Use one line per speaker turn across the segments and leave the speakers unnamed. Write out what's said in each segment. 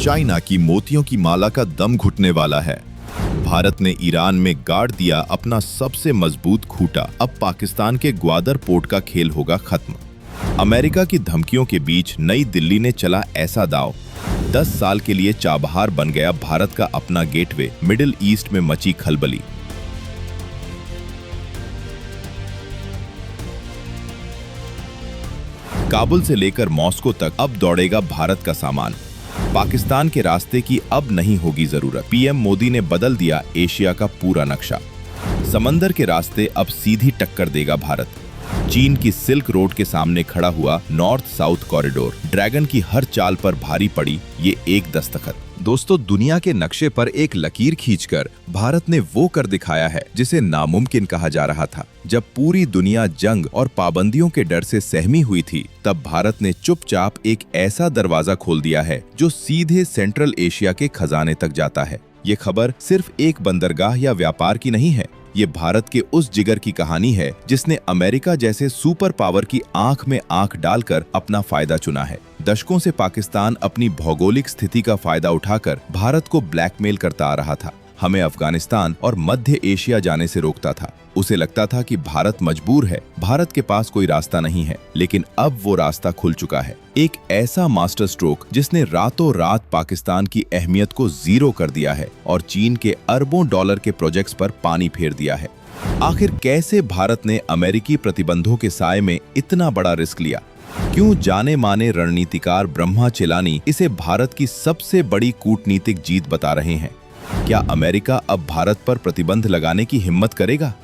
China की मोतियों की माला का दम घुटने वाला है। भारत ने ईरान में गाड़ दिया अपना सबसे मजबूत खूंटा। अब पाकिस्तान के ग्वादर पोर्ट का खेल होगा खत्म। अमेरिका की धमकियों के बीच नई दिल्ली ने चला ऐसा दांव। 10 साल के लिए चाबहार बन गया भारत का अपना गेटवे। मिडिल ईस्ट में मची खलबली। काबुल से लेकर मॉस्को तक अब दौड़ेगा भारत का सामान। पाकिस्तान के रास्ते की अब नहीं होगी जरूरत। पीएम मोदी ने बदल दिया एशिया का पूरा नक्शा। समंदर के रास्ते अब सीधी टक्कर देगा भारत। चीन की सिल्क रोड के सामने खड़ा हुआ नॉर्थ साउथ कॉरिडोर। ड्रैगन की हर चाल पर भारी पड़ी ये एक दस्तखत। दोस्तों, दुनिया के नक्शे पर एक लकीर खींचकर भारत ने वो कर दिखाया है जिसे नामुमकिन कहा जा रहा था। जब पूरी दुनिया जंग और पाबंदियों के डर से सहमी हुई थी, तब भारत ने चुपचाप एक ऐसा दरवाजा खोल दिया है जो सीधे सेंट्रल एशिया के खजाने तक जाता है। ये खबर सिर्फ एक बंदरगाह या व्यापार की नहीं है। ये भारत के उस जिगर की कहानी है जिसने अमेरिका जैसे सुपर पावर की आंख में आंख डालकर अपना फायदा चुना है। दशकों से पाकिस्तान अपनी भौगोलिक स्थिति का फायदा उठाकर भारत को ब्लैकमेल करता आ रहा था। हमें अफगानिस्तान और मध्य एशिया जाने से रोकता था। उसे लगता था कि भारत मजबूर है, भारत के पास कोई रास्ता नहीं है। लेकिन अब वो रास्ता खुल चुका है। एक ऐसा मास्टर स्ट्रोक जिसने रातों रात पाकिस्तान की अहमियत को जीरो कर दिया है और चीन के अरबों डॉलर के प्रोजेक्ट्स पर पानी फेर दिया है। आखिर कैसे भारत ने अमेरिकी प्रतिबंधों के साए में इतना बड़ा रिस्क लिया? क्यों जाने माने रणनीतिकार ब्रह्मा चेलानी इसे भारत की सबसे बड़ी कूटनीतिक जीत बता रहे हैं? क्या अमेरिका अब भारत पर प्रतिबंध लगाने की हिम्मत करेगा?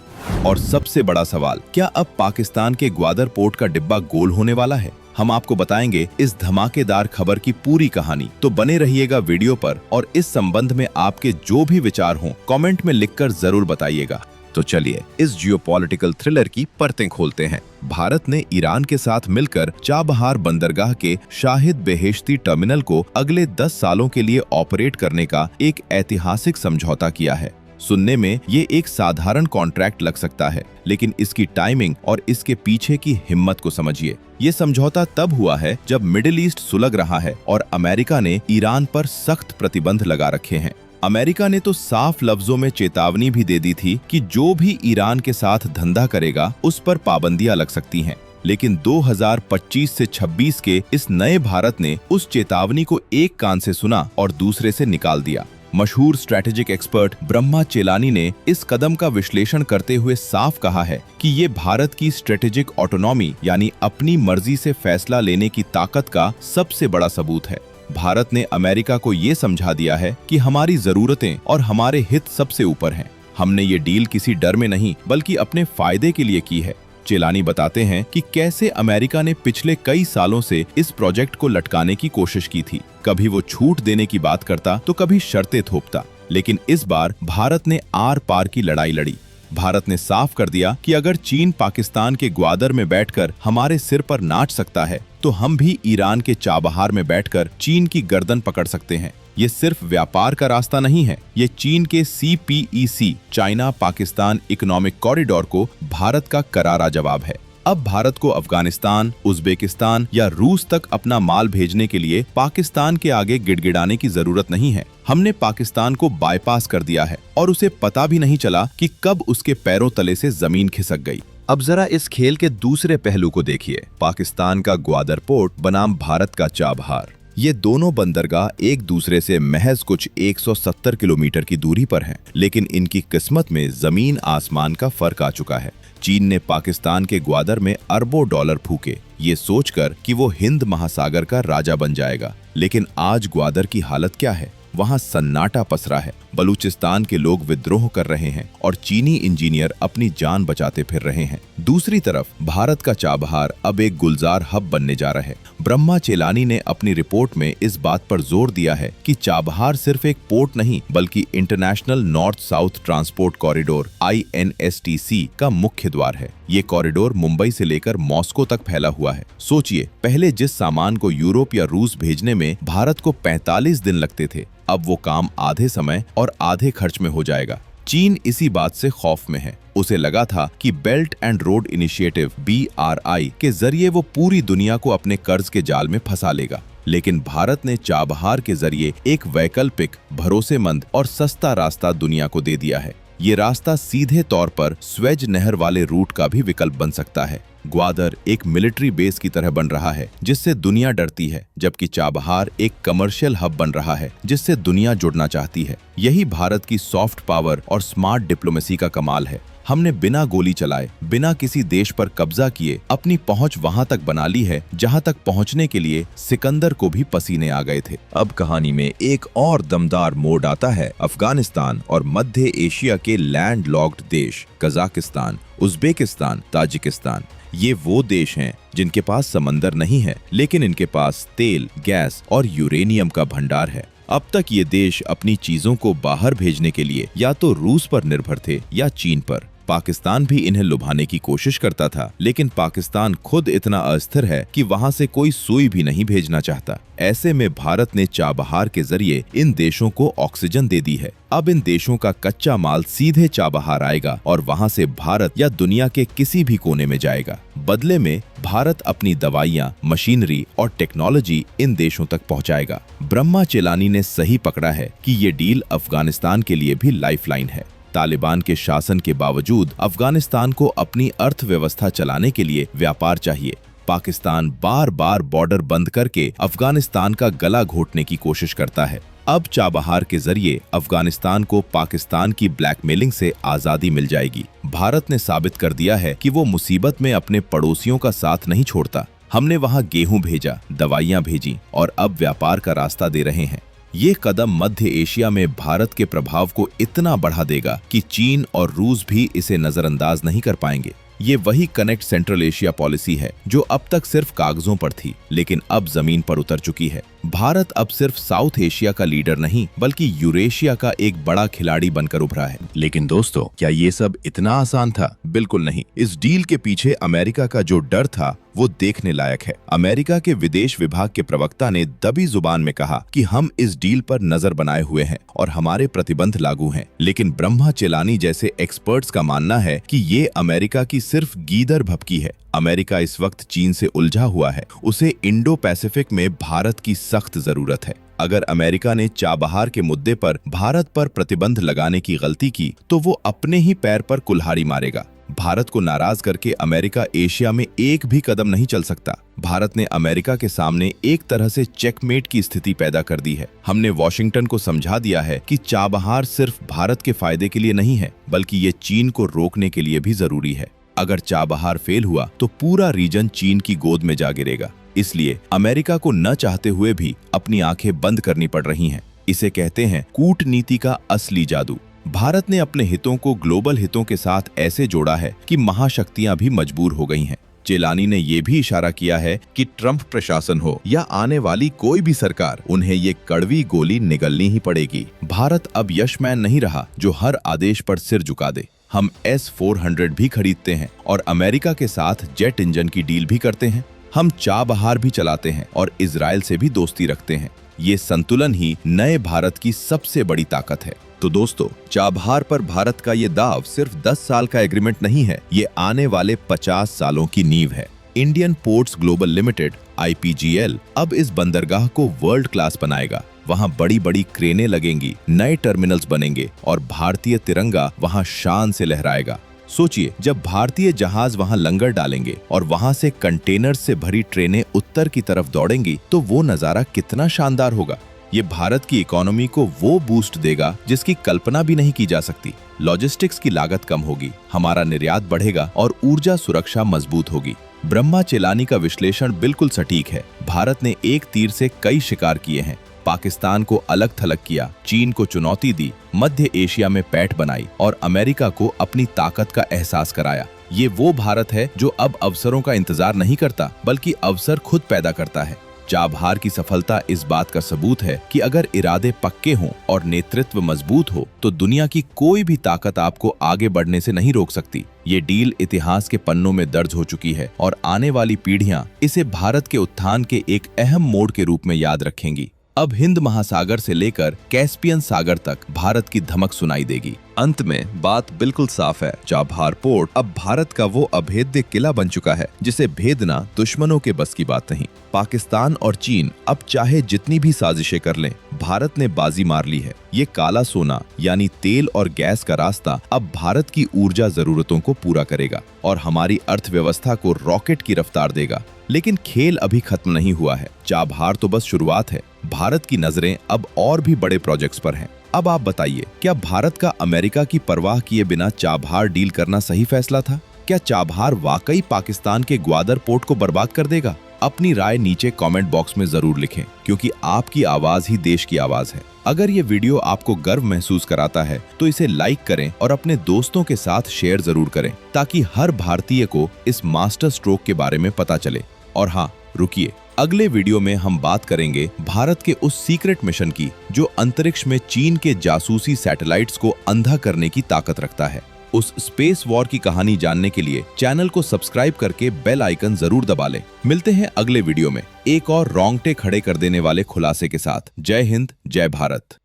और सबसे बड़ा सवाल, क्या अब पाकिस्तान के ग्वादर पोर्ट का डिब्बा गोल होने वाला है? हम आपको बताएंगे इस धमाकेदार खबर की पूरी कहानी। तो बने रहिएगा वीडियो पर और इस संबंध में आपके जो भी विचार हों कमेंट में लिखकर जरूर बताइएगा। तो चलिए इस जियोपॉलिटिकल थ्रिलर की परतें खोलते हैं। भारत ने ईरान के साथ मिलकर चाबहार बंदरगाह के शाहिद बेहेश्ती टर्मिनल को अगले 10 सालों के लिए ऑपरेट करने का एक ऐतिहासिक समझौता किया है। सुनने में ये एक साधारण कॉन्ट्रैक्ट लग सकता है, लेकिन इसकी टाइमिंग और इसके पीछे की हिम्मत को समझिए। ये समझौता तब हुआ है जब मिडिल ईस्ट सुलग रहा है और अमेरिका ने ईरान पर सख्त प्रतिबंध लगा रखे हैं। अमेरिका ने तो साफ लफ्जों में चेतावनी भी दे दी थी कि जो भी ईरान के साथ धंधा करेगा उस पर पाबंदियां लग सकती हैं। लेकिन 2025 से 26 के इस नए भारत ने उस चेतावनी को एक कान से सुना और दूसरे से निकाल दिया। मशहूर स्ट्रैटेजिक एक्सपर्ट ब्रह्मा चेलानी ने इस कदम का विश्लेषण करते हुए साफ कहा है कि ये भारत की स्ट्रैटेजिक ऑटोनॉमी यानी अपनी मर्जी से फैसला लेने की ताकत का सबसे बड़ा सबूत है। भारत ने अमेरिका को ये समझा दिया है कि हमारी जरूरतें और हमारे हित सबसे ऊपर हैं। हमने ये डील किसी डर में नहीं बल्कि अपने फायदे के लिए की है। चेलानी बताते हैं कि कैसे अमेरिका ने पिछले कई सालों से इस प्रोजेक्ट को लटकाने की कोशिश की थी। कभी वो छूट देने की बात करता तो कभी शर्तें थोपता, लेकिन इस बार भारत ने आर पार की लड़ाई लड़ी। भारत ने साफ कर दिया कि अगर चीन पाकिस्तान के ग्वादर में बैठकर हमारे सिर पर नाच सकता है, तो हम भी ईरान के चाबहार में बैठकर चीन की गर्दन पकड़ सकते हैं। ये सिर्फ व्यापार का रास्ता नहीं है, ये चीन के CPEC China Pakistan economic corridor को भारत का करारा जवाब है। अब भारत को अफगानिस्तान, उज्बेकिस्तान या रूस तक अपना माल भेजने के लिए पाकिस्तान के आगे गिड़गिड़ाने की जरूरत नहीं है। हमने पाकिस्तान को बाईपास कर दिया है और उसे पता भी नहीं चला कि कब उसके पैरों तले से जमीन खिसक गई। अब जरा इस खेल के दूसरे पहलू को देखिए। पाकिस्तान का ग्वादर पोर्ट बनाम भारत का चाबहार। ये दोनों बंदरगाह एक दूसरे से महज कुछ 170 किलोमीटर की दूरी पर हैं, लेकिन इनकी किस्मत में जमीन आसमान का फर्क आ चुका है। चीन ने पाकिस्तान के ग्वादर में अरबों डॉलर फूके, ये सोचकर कि वो हिंद महासागर का राजा बन जाएगा। लेकिन आज ग्वादर की हालत क्या है? वहां सन्नाटा पसरा है। बलूचिस्तान के लोग विद्रोह कर रहे हैं और चीनी इंजीनियर अपनी जान बचाते फिर रहे हैं। दूसरी तरफ भारत का चाबहार अब एक गुलजार हब बनने जा रहा है। ब्रह्मा चेलानी ने अपनी रिपोर्ट में इस बात पर जोर दिया है कि चाबहार सिर्फ एक पोर्ट नहीं बल्कि international north south transport corridor INSTC का मुख्य द्वार है। ये कॉरिडोर मुंबई से लेकर मॉस्को तक फैला हुआ है। सोचिए, पहले जिस सामान को यूरोप या रूस भेजने में भारत को 45 दिन लगते थे, अब वो काम आधे समय और आधे खर्च में हो जाएगा। चीन इसी बात से खौफ में है। उसे लगा था कि belt and road initiative BRI के जरिए वो पूरी दुनिया को अपने कर्ज के जाल में फंसा लेगा। लेकिन भारत ने चाबहार के जरिए एक वैकल्पिक, भरोसेमंद और सस्ता रास्ता दुनिया को दे दिया है। ये रास्ता सीधे तौर पर स्वेज नहर वाले रूट का भी विकल्प बन सकता है। ग्वादर एक मिलिट्री बेस की तरह बन रहा है जिससे दुनिया डरती है, जबकि चाबहार एक कमर्शियल हब बन रहा है जिससे दुनिया जुड़ना चाहती है। यही भारत की सॉफ्ट पावर और स्मार्ट डिप्लोमेसी का कमाल है। हमने बिना गोली चलाए, बिना किसी देश पर कब्जा किए अपनी पहुंच वहां तक बना ली है जहां तक पहुंचने के लिए सिकंदर को भी पसीने आ गए थे।
अब कहानी में एक और दमदार मोड़ आता है अफगानिस्तान और मध्य एशिया के लैंड लॉक्ड देश कजाकिस्तान, उज्बेकिस्तान, ताजिकिस्तान। ये वो देश हैं जिनके पास समंदर नहीं है, लेकिन इनके पास तेल, गैस और यूरेनियम का भंडार है। अब तक ये देश अपनी चीजों को बाहर भेजने के लिए या तो रूस पर निर्भर थे या चीन पर। पाकिस्तान भी इन्हें लुभाने की कोशिश करता था, लेकिन पाकिस्तान खुद इतना अस्थिर है कि वहां से कोई सुई भी नहीं भेजना चाहता। ऐसे में भारत ने चाबहार के जरिए इन देशों को ऑक्सीजन दे दी है। अब इन देशों का कच्चा माल सीधे चाबहार आएगा और वहां से भारत या दुनिया के किसी भी कोने में जाएगा। बदले में भारत अपनी दवाइयां, मशीनरी और टेक्नोलॉजी इन देशों तक पहुंचाएगा। ब्रह्मा चेलानी ने सही पकड़ा है कि ये डील अफगानिस्तान के लिए भी लाइफलाइन है। तालिबान के शासन के बावजूद अफगानिस्तान को अपनी अर्थव्यवस्था चलाने के लिए व्यापार चाहिए। पाकिस्तान बार बार बॉर्डर बंद करके अफगानिस्तान का गला घोटने की कोशिश करता है। अब चाबहार के जरिए अफगानिस्तान को पाकिस्तान की ब्लैकमेलिंग से आजादी मिल जाएगी। भारत ने साबित कर दिया है कि वो मुसीबत में अपने पड़ोसियों का साथ नहीं छोड़ता। हमने वहां गेहूं भेजा, दवाइयां भेजी और अब व्यापार का रास्ता दे रहे हैं। ये कदम मध्य एशिया में भारत के प्रभाव को इतना बढ़ा देगा कि चीन और रूस भी इसे नजरअंदाज नहीं कर पाएंगे। ये वही कनेक्ट सेंट्रल एशिया पॉलिसी है जो अब तक सिर्फ कागजों पर थी, लेकिन अब जमीन पर उतर चुकी है। भारत अब सिर्फ साउथ एशिया का लीडर नहीं, बल्कि यूरेशिया का एक बड़ा खिलाड़ी बनकर उभरा है। लेकिन दोस्तों, क्या ये सब इतना आसान था? बिल्कुल नहीं। इस डील के पीछे अमेरिका का जो डर था वो देखने लायक है। अमेरिका के विदेश विभाग के प्रवक्ता ने दबी जुबान में कहा कि हम इस डील पर नजर बनाए हुए हैं और हमारे प्रतिबंध लागू हैं। लेकिन ब्रह्मा चेलानी जैसे एक्सपर्ट्स का मानना है कि ये अमेरिका की सिर्फ गीदड़ भभकी है। अमेरिका इस वक्त चीन से उलझा हुआ है। उसे इंडो पैसिफिक में भारत की सख्त जरूरत है। अगर अमेरिका ने चाबहार के मुद्दे पर भारत पर प्रतिबंध लगाने की गलती की तो वो अपने ही पैर पर कुल्हाड़ी मारेगा। भारत को नाराज करके अमेरिका एशिया में एक भी कदम नहीं चल सकता। भारत ने अमेरिका के सामने एक तरह से चेकमेट की स्थिति पैदा कर दी है। हमने वॉशिंगटन को समझा दिया है कि चाबहार सिर्फ भारत के फायदे के लिए नहीं है, बल्कि ये चीन को रोकने के लिए भी जरूरी है। अगर चाबहार फेल हुआ तो पूरा रीजन चीन की गोद में जा गिरेगा। इसलिए अमेरिका को न चाहते हुए भी अपनी आंखें बंद करनी पड़ रही हैं। इसे कहते हैं कूटनीति का असली जादू। भारत ने अपने हितों को ग्लोबल हितों के साथ ऐसे जोड़ा है कि महाशक्तियां भी मजबूर हो गई हैं। चेलानी ने यह भी इशारा किया है कि ट्रंप प्रशासन हो या आने वाली कोई भी सरकार, उन्हें ये कड़वी गोली निगलनी ही पड़ेगी। भारत अब यशमैन नहीं रहा जो हर आदेश पर सिर झुका दे। हम S-400 भी खरीदते हैं और अमेरिका के साथ जेट इंजन की डील भी करते हैं। हम चाबहार भी चलाते हैं और इजराइल से भी दोस्ती रखते हैं। ये संतुलन ही नए भारत की सबसे बड़ी ताकत है। तो दोस्तों, चाबहार पर भारत का ये दाव सिर्फ 10 साल का एग्रीमेंट नहीं है, ये आने वाले 50 सालों की नींव है। Indian ports global limited IPGL अब इस बंदरगाह को वर्ल्ड क्लास बनाएगा। वहां बड़ी बड़ी क्रेनें लगेंगी, नए टर्मिनल्स बनेंगे और भारतीय तिरंगा वहां शान से लहराएगा। सोचिए, जब भारतीय जहाज वहां लंगर डालेंगे और वहां से कंटेनर से भरी ट्रेनें उत्तर की तरफ दौड़ेंगी तो वो नजारा कितना शानदार होगा। ये भारत की इकोनॉमी को वो बूस्ट देगा जिसकी कल्पना भी नहीं की जा सकती। लॉजिस्टिक्स की लागत कम होगी, हमारा निर्यात बढ़ेगा और ऊर्जा सुरक्षा मजबूत होगी। ब्रह्मा चेलानी का विश्लेषण बिल्कुल सटीक है। भारत ने एक तीर से कई शिकार किए हैं। पाकिस्तान को अलग थलग किया, चीन को चुनौती दी, मध्य एशिया में पैठ बनाई और अमेरिका को अपनी ताकत का एहसास कराया। ये वो भारत है जो अब अवसरों का इंतजार नहीं करता, बल्कि अवसर खुद पैदा करता है। चाबहार की सफलता इस बात का सबूत है कि अगर इरादे पक्के हों और नेतृत्व मजबूत हो तो दुनिया की कोई भी ताकत आपको आगे बढ़ने से नहीं रोक सकती। ये डील इतिहास के पन्नों में दर्ज हो चुकी है और आने वाली पीढ़ियां इसे भारत के उत्थान के एक अहम मोड़ के रूप में याद रखेंगी।
अब हिंद महासागर से लेकर कैस्पियन सागर तक भारत की धमक सुनाई देगी।
अंत में बात बिल्कुल साफ है, चाबहार पोर्ट अब भारत का वो अभेद्य किला बन चुका है जिसे भेदना दुश्मनों के बस की बात नहीं। पाकिस्तान और चीन अब चाहे जितनी भी साजिशें कर लें, भारत ने बाजी मार ली है। ये काला सोना यानी तेल और गैस का रास्ता अब भारत की ऊर्जा जरूरतों को पूरा करेगा और हमारी अर्थव्यवस्था को रॉकेट की रफ्तार देगा। लेकिन खेल अभी खत्म नहीं हुआ है, चाबहार तो बस शुरुआत है। भारत की नजरें अब और भी बड़े प्रोजेक्ट्स पर हैं। अब आप बताइए, क्या भारत का अमेरिका की परवाह किए बिना चाबहार डील करना सही फैसला था? क्या चाबहार वाकई पाकिस्तान के ग्वादर पोर्ट को बर्बाद कर देगा? अपनी राय नीचे कमेंट बॉक्स में जरूर लिखें, क्योंकि आपकी आवाज ही देश की आवाज है। अगर ये वीडियो आपको गर्व महसूस कराता है तो इसे लाइक करें और अपने दोस्तों के साथ शेयर जरूर करें, ताकि हर भारतीय को इस मास्टर स्ट्रोक के बारे में पता चले। और हाँ, रुकिए, अगले वीडियो में हम बात करेंगे भारत के उस सीक्रेट मिशन की जो अंतरिक्ष में चीन के जासूसी सैटेलाइट्स को अंधा करने की ताकत रखता है। उस स्पेस वॉर की कहानी जानने के लिए चैनल को सब्सक्राइब करके बेल आइकन जरूर दबा लें। मिलते हैं अगले वीडियो में एक और रोंगटे खड़े कर देने वाले खुलासे के साथ। जय हिंद, जय भारत।